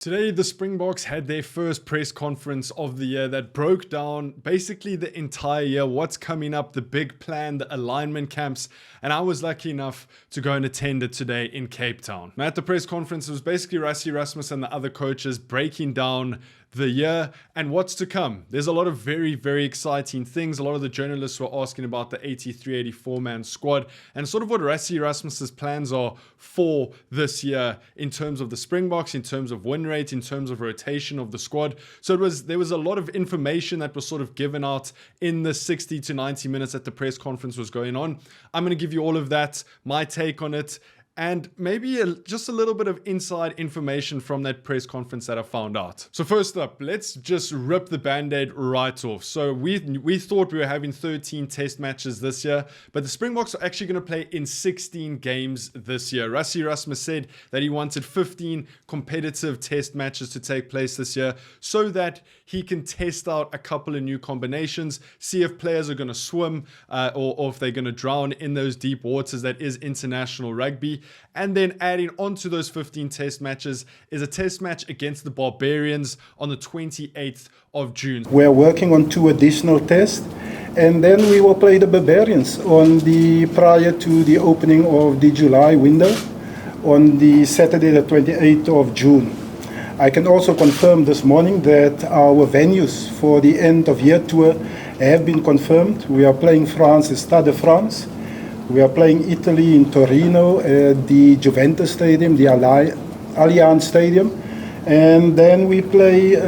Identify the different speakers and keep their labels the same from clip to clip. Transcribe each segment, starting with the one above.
Speaker 1: Today, the Springboks had their first press conference of the year that broke down basically the entire year, what's coming up, the big plan, the alignment camps, and I was lucky enough to go and attend it today in Cape Town. Now, at the press conference, it was basically Rassie, Rasmus and the other coaches breaking down the year and what's to come. There's a lot of very, very exciting things. A lot of the journalists were asking about the 83, 84 man squad and sort of what Rassie Rasmus's plans are for this year in terms of the Springboks, in terms of win rate, in terms of rotation of the squad. So there was a lot of information that was sort of given out in the 60 to 90 minutes that the press conference was going on. I'm going to give you all of that, my take on it, and maybe just a little bit of inside information from that press conference that I found out. So first up, let's just rip the band-aid right off. So we thought we were having 13 test matches this year, but the Springboks are actually going to play in 16 games this year. Rassie Rasmus said that he wanted 15 competitive test matches to take place this year so that he can test out a couple of new combinations, see if players are going to swim or if they're going to drown in those deep waters that is international rugby. And then adding on to those 15 test matches is a test match against the Barbarians on the 28th of June.
Speaker 2: We're working on 2 additional tests, and then we will play the Barbarians prior to the opening of the July window on the Saturday the 28th of June. I can also confirm this morning that our venues for the end of year tour have been confirmed. We are playing France at Stade de France. We are playing Italy in Torino at the Juventus Stadium, the Allianz Stadium. And then we play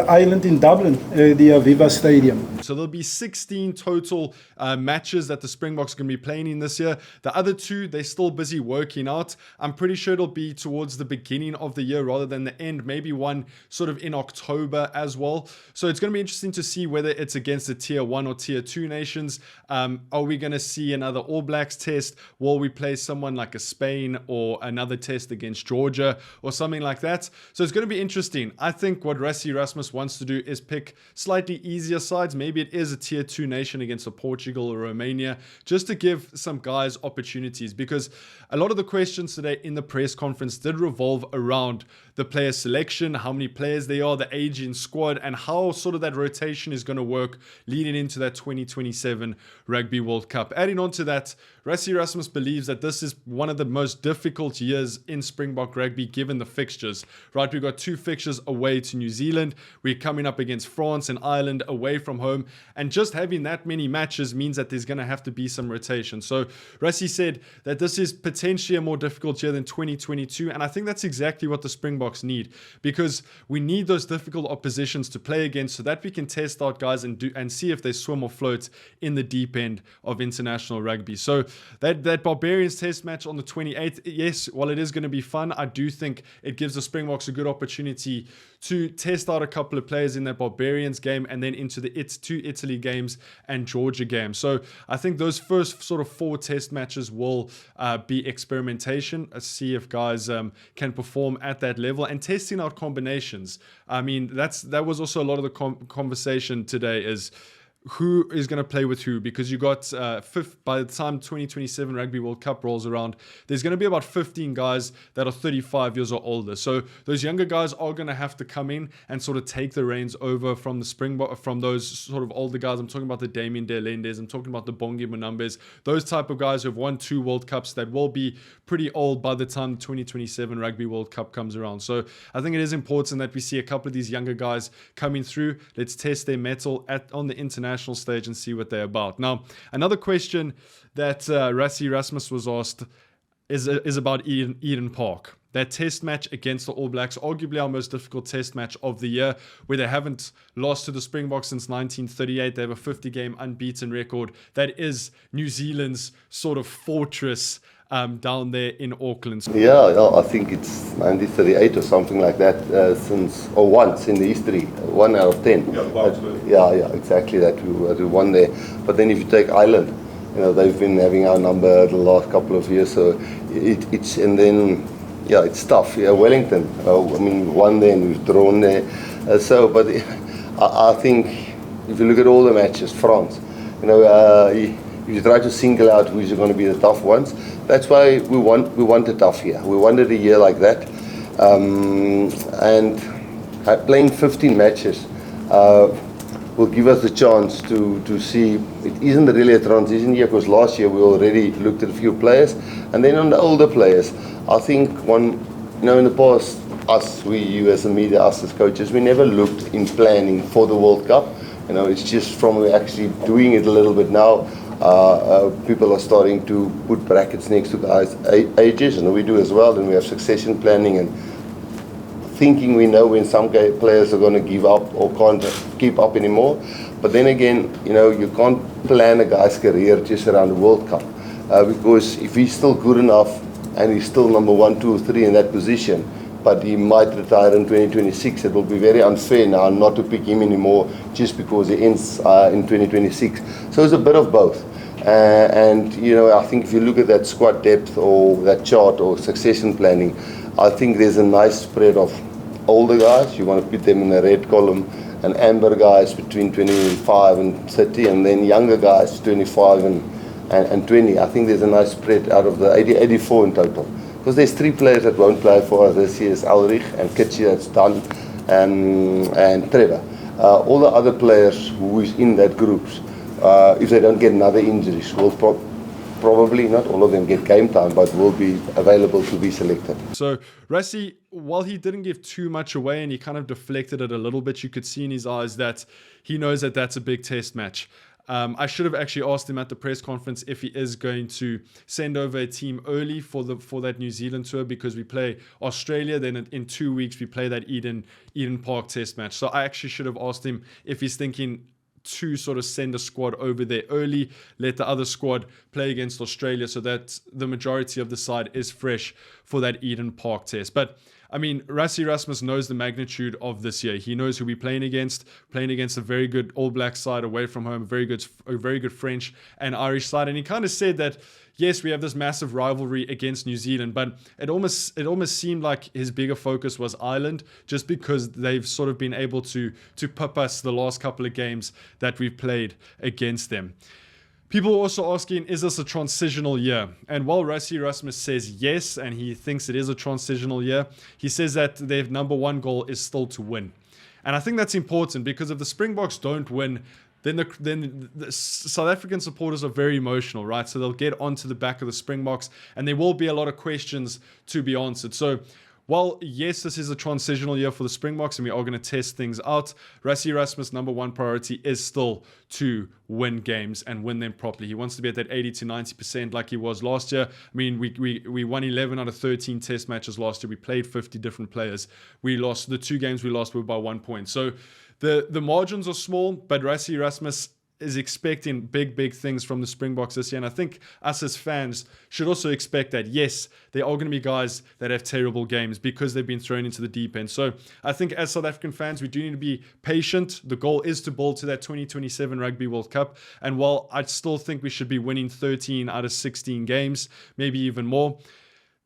Speaker 2: Ireland in Dublin, the Aviva Stadium.
Speaker 1: So there'll be 16 total matches that the Springboks are going to be playing in this year. The other 2, they're still busy working out. I'm pretty sure it'll be towards the beginning of the year rather than the end. Maybe one sort of in October as well. So it's going to be interesting to see whether it's against the tier 1 or tier 2 nations. Are we going to see another All Blacks test? Will we play someone like a Spain or another test against Georgia or something like that? So it's going to be interesting. I think what Rassie Rasmus wants to do is pick slightly easier sides. Maybe it is a tier 2 nation against a Portugal or Romania, just to give some guys opportunities, because a lot of the questions today in the press conference did revolve around the player selection, how many players they are, the age in squad, and how sort of that rotation is going to work leading into that 2027 Rugby World Cup. Adding on to that, Rassie Rasmus believes that this is one of the most difficult years in Springbok rugby given the fixtures. Right, we've got 2 fixtures away to New Zealand. We're coming up against France and Ireland away from home. And just having that many matches means that there's going to have to be some rotation. So Rassie said that this is potentially a more difficult year than 2022. And I think that's exactly what the Springboks need, because we need those difficult oppositions to play against so that we can test out guys and see if they swim or float in the deep end of international rugby. So that Barbarians test match on the 28th, yes, while it is going to be fun, I do think it gives the Springboks a good opportunity to test out a couple of players in that Barbarians game and then into the 2 Italy games and Georgia games. So I think those first sort of 4 test matches will be experimentation, see if guys can perform at that level and testing out combinations. I mean, that was also a lot of the conversation today is who is going to play with who, because you got by the time 2027 Rugby World Cup rolls around, there's going to be about 15 guys that are 35 years or older. So those younger guys are going to have to come in and sort of take the reins over from the Springbok, from those sort of older guys. I'm talking about the Damien de Lendes, I'm talking about the Bongi Munambes, those type of guys who have won 2 World Cups that will be pretty old by the time the 2027 Rugby World Cup comes around. So I think it is important that we see a couple of these younger guys coming through. Let's test their mettle on the international stage and see what they're about. Now, another question that Rassie Rasmus was asked is about Eden Park. That test match against the All Blacks, arguably our most difficult test match of the year, where they haven't lost to the Springboks since 1938. They have a 50-game unbeaten record. That is New Zealand's sort of fortress down there in Auckland.
Speaker 3: Yeah, I think it's 1938 or something like that, once in the history, 1 out of 10. Yeah, exactly that we won there. But then if you take Ireland, they've been having our number the last couple of years, so it's tough. Yeah, Wellington, won there and we've drawn there. But I think if you look at all the matches, France, if you try to single out which are going to be the tough ones, that's why we want a tough year. We wanted a year like that. And playing 15 matches will give us the chance to see. It isn't really a transition year, because last year we already looked at a few players, and then on the older players, I think in the past, you as a media, us as coaches, we never looked in planning for the World Cup. It's just from actually doing it a little bit now. People are starting to put brackets next to guys' ages, and we do as well. And we have succession planning and thinking we know when some players are going to give up or can't keep up anymore. But then again, you can't plan a guy's career just around the World Cup, because if he's still good enough and he's still number 1, 2, 3 in that position, but he might retire in 2026, it will be very unfair now not to pick him anymore just because he ends in 2026. So it's a bit of both. And I think if you look at that squad depth or that chart or succession planning, I think there's a nice spread of older guys. You want to put them in the red column, and amber guys between 25 and 30, and then younger guys 25 and 20. I think there's a nice spread out of the 84 in total. Because there's 3 players that won't play for us this year: is Ulrich and Kitchi, that's done, and Trevor. All the other players who is in that groups, if they don't get another injuries, will probably not all of them get game time, but will be available to be selected.
Speaker 1: So Rassie, while he didn't give too much away and he kind of deflected it a little bit, you could see in his eyes that he knows that that's a big test match. I should have actually asked him at the press conference if he is going to send over a team early for that New Zealand tour, because we play Australia, then in 2 weeks we play that Eden Park test match. So I actually should have asked him if he's thinking to sort of send a squad over there early, let the other squad play against Australia so that the majority of the side is fresh for that Eden Park test. But I mean, Rassie Erasmus knows the magnitude of this year. He knows who we're playing against a very good All Black side away from home, a very good French and Irish side. And he kind of said that, yes, we have this massive rivalry against New Zealand, but it almost seemed like his bigger focus was Ireland, just because they've sort of been able to pip us the last couple of games that we've played against them. People are also asking, is this a transitional year? And while Rassie Erasmus says yes, and he thinks it is a transitional year, he says that their number 1 goal is still to win. And I think that's important, because if the Springboks don't win, then the South African supporters are very emotional, right? So they'll get onto the back of the Springboks, and there will be a lot of questions to be answered. So while, yes, this is a transitional year for the Springboks and we are going to test things out, Rassie Erasmus' number 1 priority is still to win games and win them properly. He wants to be at that 80 to 90% like he was last year. I mean, we won 11 out of 13 test matches last year. We played 50 different players. The 2 games we lost were by 1 point. So the margins are small, but Rassie Erasmus is expecting big things from the Springboks this year. And I think us as fans should also expect that, yes, there are going to be guys that have terrible games because they've been thrown into the deep end. So I think as South African fans, we do need to be patient. The goal is to build to that 2027 Rugby World Cup. And while I still think we should be winning 13 out of 16 games, maybe even more,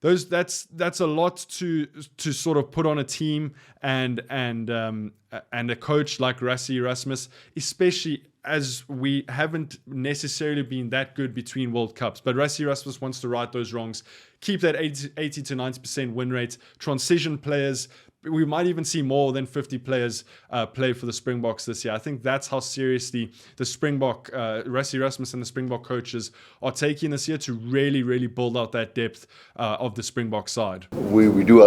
Speaker 1: that's a lot to sort of put on a team and a coach like Rassie Erasmus, especially as we haven't necessarily been that good between World Cups. But Rassie Erasmus wants to right those wrongs, keep that 80 to 90% win rate, transition players. We might even see more than 50 players play for the Springboks this year. I think that's how seriously the Springbok, Rassie Erasmus and the Springbok coaches are taking this year to really build out that depth of the Springbok side.
Speaker 3: We do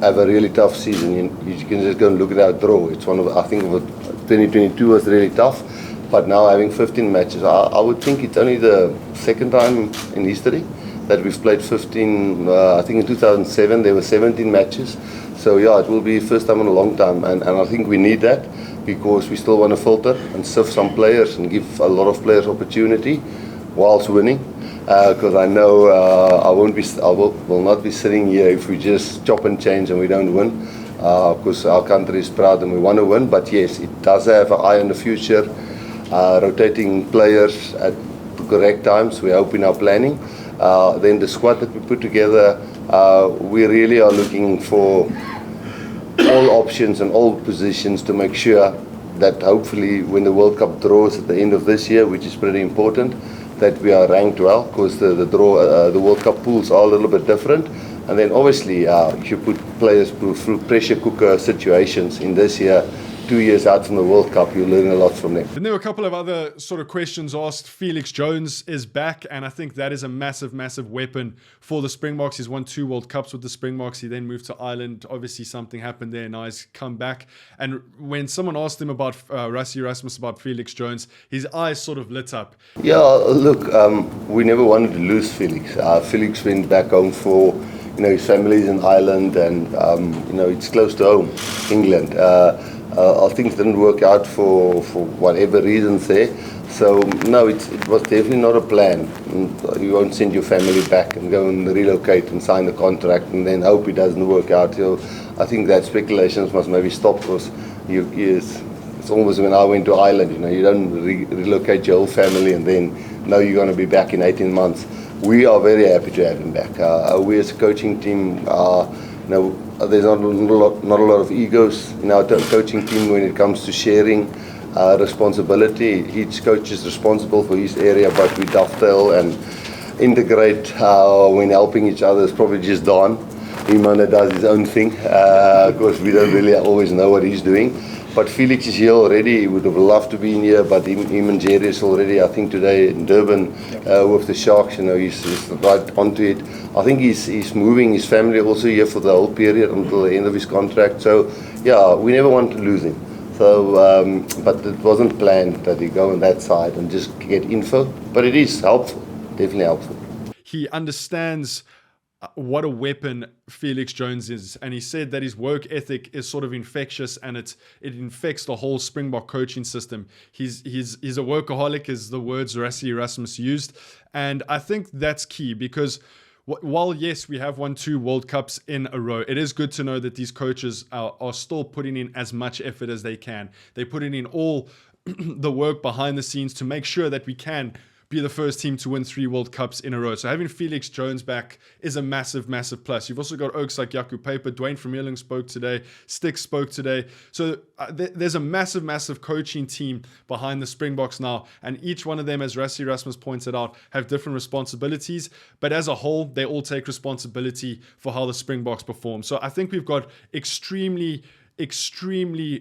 Speaker 3: have a really tough season. You can just go and look at our draw. It's I think 2022 was really tough. But now having 15 matches, I would think it's only the second time in history that we've played 15. I think in 2007 there were 17 matches. So yeah, it will be first time in a long time, and I think we need that, because we still want to filter and sift some players and give a lot of players opportunity whilst winning. Because I know I will not be sitting here if we just chop and change and we don't win. Because our country is proud and we want to win. But yes, it does have an eye on the future. Rotating players at the correct times, we hope in our planning. Then the squad that we put together, we really are looking for all options and all positions to make sure that hopefully when the World Cup draws at the end of this year, which is pretty important, that we are ranked well, because the World Cup pools are a little bit different. And then obviously, if you put players through pressure cooker situations in this year, 2 years out from the World Cup, you learn a lot from them.
Speaker 1: Then there were a couple of other sort of questions asked. Felix Jones is back, and I think that is a massive, massive weapon for the Springboks. He's won 2 World Cups with the Springboks. He then moved to Ireland. Obviously, something happened there. Now he's come back. And when someone asked him about Rassie Erasmus, about Felix Jones, his eyes sort of lit up.
Speaker 3: Yeah, look, we never wanted to lose Felix. Felix went back home for, his family's in Ireland, and, it's close to home, England. Things didn't work out for whatever reasons there. So, no, it was definitely not a plan. You won't send your family back and go and relocate and sign a contract and then hope it doesn't work out. I think that speculations must maybe stop, because it's almost when I went to Ireland, you don't relocate your whole family and then know you're going to be back in 18 months. We are very happy to have him back. We as a coaching team, there's not a lot of egos in our coaching team when it comes to sharing responsibility. Each coach is responsible for his area, but we dovetail and integrate when helping each other. It's probably just Don. Imane does his own thing, because we don't really always know what he's doing. But Felix is here already. He would have loved to be in here, but him and Jerry is already, I think, today in Durban with the Sharks. He's right onto it. I think he's moving his family also here for the whole period until the end of his contract. So, yeah, we never want to lose him. So, but it wasn't planned that he go on that side and just get info. But it is helpful, definitely helpful.
Speaker 1: He understands what a weapon Felix Jones is, and he said that his work ethic is sort of infectious, and it infects the whole Springbok coaching system. He's a workaholic, is the words Rassie Erasmus used, and I think that's key, because while yes, we have won 2 World Cups in a row, it is good to know that these coaches are still putting in as much effort as they can. They're putting in all the work behind the scenes to make sure that we can be the first team to win 3 World Cups in a row. So having Felix Jones back is a massive, massive plus. You've also got oaks like Jaco Paper, Dwayne Vermeulen spoke today, Sticks spoke today. So there's a massive, massive coaching team behind the Springboks now, and each one of them, as Rassie Erasmus pointed out, have different responsibilities, but as a whole, they all take responsibility for how the Springboks perform. So I think we've got extremely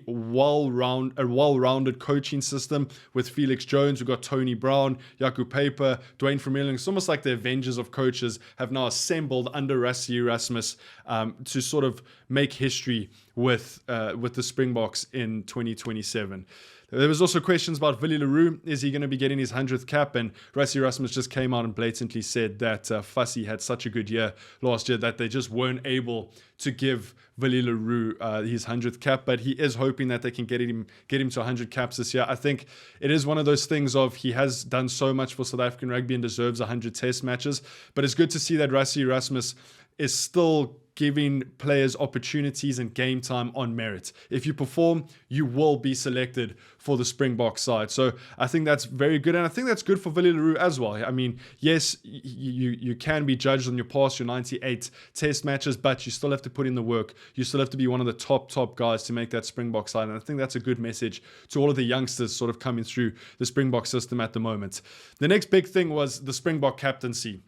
Speaker 1: well-rounded coaching system with Felix Jones. We've got Tony Brown, Jaco Paper, Dwayne Vermeulen. It's almost like the Avengers of coaches have now assembled under Rassie Erasmus to sort of make history with the Springboks in 2027. There was also questions about Willie Leroux. Is he going to be getting his 100th cap? And Rassie Erasmus just came out and blatantly said that Fussy had such a good year last year that they just weren't able to give Willie Leroux his 100th cap. But he is hoping that they can get him to 100 caps this year. I think it is one of those things of he has done so much for South African rugby and deserves 100 test matches. But it's good to see that Rassie Erasmus is still giving players opportunities and game time on merit. If you perform, you will be selected for the Springbok side. So I think that's very good, and I think that's good for Willie Leroux as well. I mean, yes, you can be judged on your past, your 98 test matches, but you still have to put in the work. You still have to be one of the top guys to make that Springbok side, and I think that's a good message to all of the youngsters sort of coming through the Springbok system at the moment. The next big thing was the Springbok captaincy.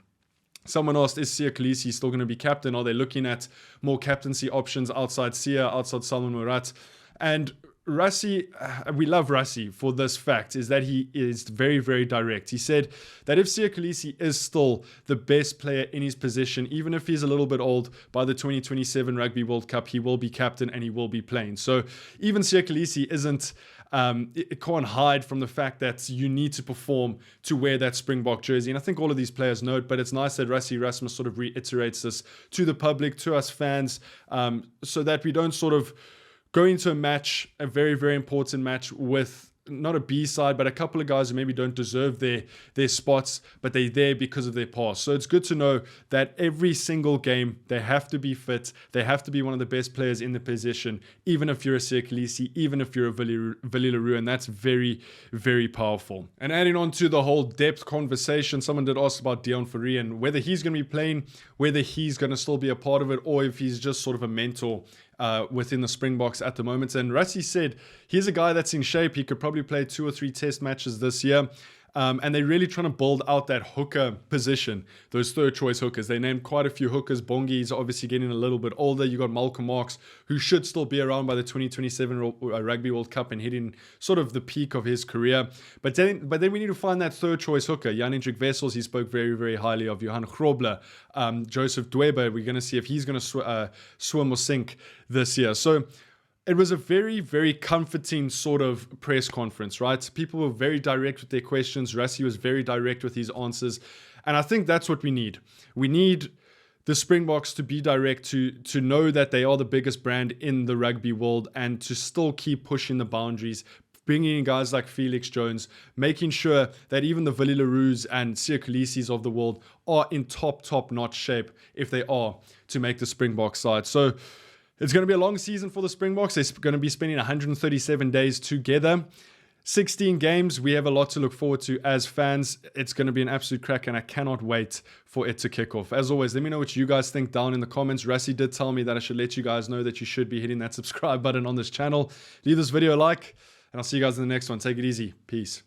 Speaker 1: Someone asked, is Siya Kolisi still going to be captain? Are they looking at more captaincy options outside Siya, outside Salman Murat? And Rassie, we love Rassie for this fact, is that he is very, very direct. He said that if Siya Kolisi is still the best player in his position, even if he's a little bit old, by the 2027 Rugby World Cup, he will be captain and he will be playing. So even Siya Kolisi isn't... it can't hide from the fact that you need to perform to wear that Springbok jersey. And I think all of these players know it, but it's nice that Rassie Erasmus sort of reiterates this to the public, to us fans, so that we don't sort of go into a match, a very, very important match with not a B side, but a couple of guys who maybe don't deserve their spots, but they're there because of their past. So it's good to know that every single game, they have to be fit. They have to be one of the best players in the position, even if you're a Siya Kolisi, even if you're a Willie Leroux, and that's very, very powerful. And adding on to the whole depth conversation, someone did ask about Deon Fourie and whether he's going to be playing, whether he's going to still be a part of it, or if he's just sort of a mentor within the Springboks at the moment. And Rassie said he's a guy that's in shape. He could probably play 2 or 3 test matches this year. And they're really trying to build out that hooker position, those third choice hookers. They named quite a few hookers. Bongi's obviously getting a little bit older. You got Malcolm Marx, who should still be around by the 2027 Rugby World Cup and hitting sort of the peak of his career. But then we need to find that third choice hooker. Jan-Hendrik Wessels, he spoke very, very highly of. Johan Grobler, Joseph Dweba. We're going to see if he's going to swim or sink this year. So it was a very, very comforting sort of press conference, right? People were very direct with their questions. Rassie was very direct with his answers. And I think that's what we need. We need the Springboks to be direct, to know that they are the biggest brand in the rugby world and to still keep pushing the boundaries, bringing in guys like Felix Jones, making sure that even the Willie Leroux's and Siya Kolisi's of the world are in top-notch shape if they are to make the Springbok side. So it's going to be a long season for the Springboks. They're going to be spending 137 days together. 16 games. We have a lot to look forward to as fans. It's going to be an absolute crack, and I cannot wait for it to kick off. As always, let me know what you guys think down in the comments. Rassie did tell me that I should let you guys know that you should be hitting that subscribe button on this channel. Leave this video a like, and I'll see you guys in the next one. Take it easy. Peace.